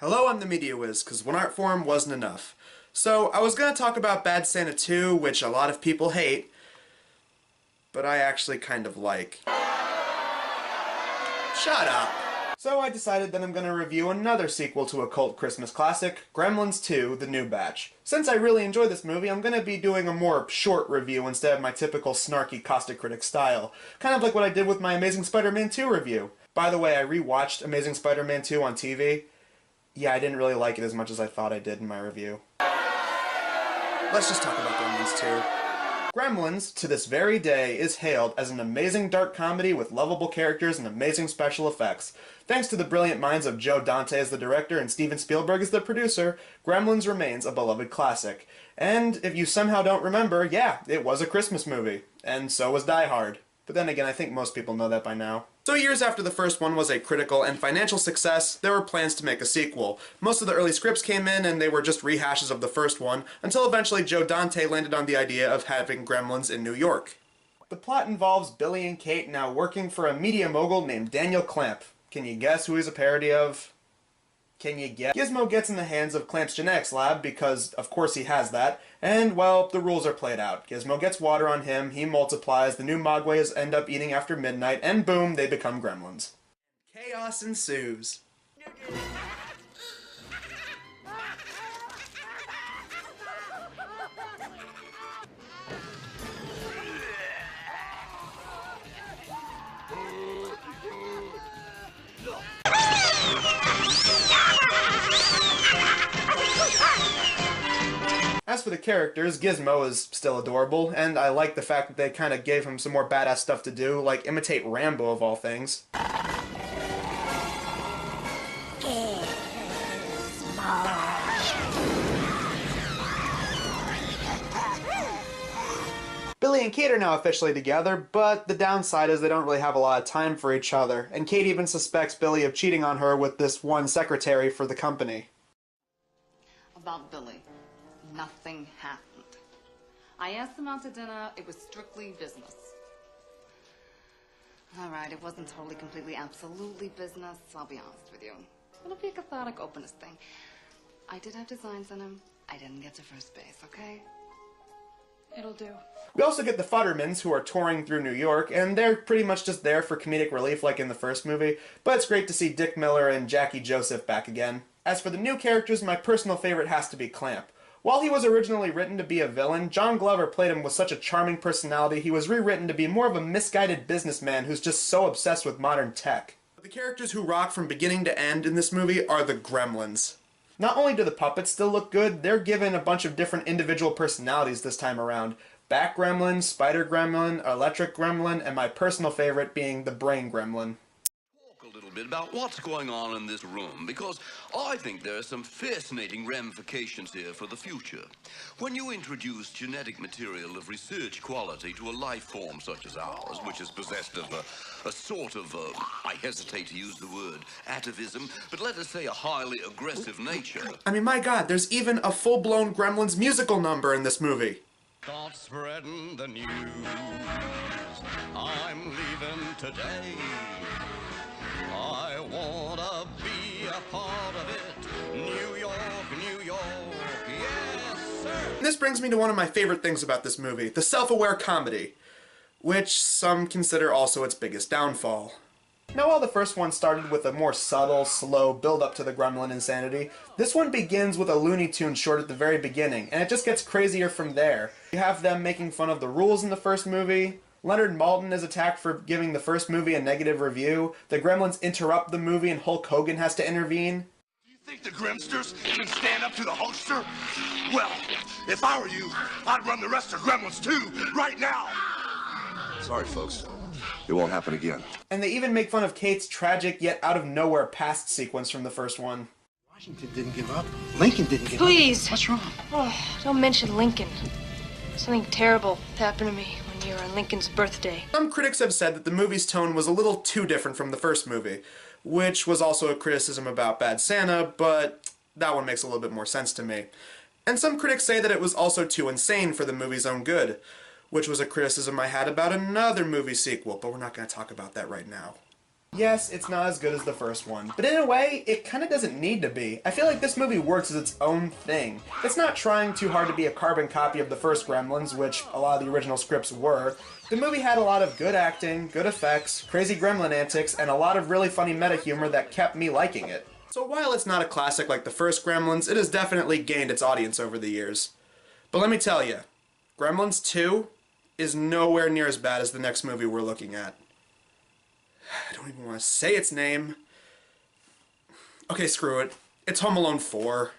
Hello, I'm the Media Wiz, because one art form wasn't enough. So, I was going to talk about Bad Santa 2, which a lot of people hate, but I actually kind of like. Shut up! So I decided that I'm going to review another sequel to a cult Christmas classic, Gremlins 2, The New Batch. Since I really enjoy this movie, I'm going to be doing a more short review instead of my typical snarky caustic critic style. Kind of like what I did with my Amazing Spider-Man 2 review. By the way, I rewatched Amazing Spider-Man 2 on TV. Yeah, I didn't really like it as much as I thought I did in my review. Let's just talk about Gremlins 2. Gremlins, to this very day, is hailed as an amazing dark comedy with lovable characters and amazing special effects. Thanks to the brilliant minds of Joe Dante as the director and Steven Spielberg as the producer, Gremlins remains a beloved classic. And if you somehow don't remember, yeah, it was a Christmas movie. And so was Die Hard. But then again, I think most people know that by now. So years after the first one was a critical and financial success, there were plans to make a sequel. Most of the early scripts came in and they were just rehashes of the first one, until eventually Joe Dante landed on the idea of having Gremlins in New York. The plot involves Billy and Kate now working for a media mogul named Daniel Clamp. Can you guess who he's a parody of? Can you guess? Gizmo gets in the hands of Clamp's genetics lab because, of course, he has that, and, well, the rules are played out. Gizmo gets water on him, he multiplies, the new Mogways end up eating after midnight, and boom, they become Gremlins. Chaos ensues. As for the characters, Gizmo is still adorable, and I like the fact that they kind of gave him some more badass stuff to do, like imitate Rambo of all things. Billy and Kate are now officially together, but the downside is they don't really have a lot of time for each other, and Kate even suspects Billy of cheating on her with this one secretary for the company. About Billy. Nothing happened. I asked him out to dinner. It was strictly business. All right, it wasn't totally, completely, absolutely business, I'll be honest with you. It'll be a cathartic, openness thing. I did have designs on him. I didn't get to first base, okay? It'll do. We also get the Futtermans, who are touring through New York, and they're pretty much just there for comedic relief like in the first movie, but it's great to see Dick Miller and Jackie Joseph back again. As for the new characters, my personal favorite has to be Clamp. While he was originally written to be a villain, John Glover played him with such a charming personality he was rewritten to be more of a misguided businessman who's just so obsessed with modern tech. But the characters who rock from beginning to end in this movie are the Gremlins. Not only do the puppets still look good, they're given a bunch of different individual personalities this time around. Bat Gremlin, Spider Gremlin, Electric Gremlin, and my personal favorite being the Brain Gremlin. A little bit about what's going on in this room, because I think there are some fascinating ramifications here for the future. When you introduce genetic material of research quality to a life form such as ours, which is possessed of a sort of, I hesitate to use the word, atavism, but let us say a highly aggressive nature. I mean, my god, there's even a full-blown Gremlins musical number in this movie. Start spreading the news. I'm leaving today. I wanna be a part of it. New York, New York, yes, sir. This brings me to one of my favorite things about this movie, the self-aware comedy, which some consider also its biggest downfall. Now, while the first one started with a more subtle, slow build-up to the Gremlin insanity, this one begins with a Looney Tunes short at the very beginning, and it just gets crazier from there. You have them making fun of the rules in the first movie, Leonard Maltin is attacked for giving the first movie a negative review, the Gremlins interrupt the movie and Hulk Hogan has to intervene. Do you think the Grimsters can stand up to the Hulkster? Well, if I were you, I'd run the rest of Gremlins too, right now! Sorry, folks. It won't happen again. And they even make fun of Kate's tragic yet out-of-nowhere past sequence from the first one. Washington didn't give up. Lincoln didn't give up. Please. What's wrong? Oh, don't mention Lincoln. Something terrible happened to me one year on Lincoln's birthday. Some critics have said that the movie's tone was a little too different from the first movie, which was also a criticism about Bad Santa, but that one makes a little bit more sense to me. And some critics say that it was also too insane for the movie's own good, which was a criticism I had about another movie sequel, but we're not going to talk about that right now. Yes, it's not as good as the first one, but in a way, it kind of doesn't need to be. I feel like this movie works as its own thing. It's not trying too hard to be a carbon copy of the first Gremlins, which a lot of the original scripts were. The movie had a lot of good acting, good effects, crazy gremlin antics, and a lot of really funny meta humor that kept me liking it. So while it's not a classic like the first Gremlins, it has definitely gained its audience over the years. But let me tell you, Gremlins 2 is nowhere near as bad as the next movie we're looking at. I don't even want to say its name. Okay, screw it. It's Home Alone 4.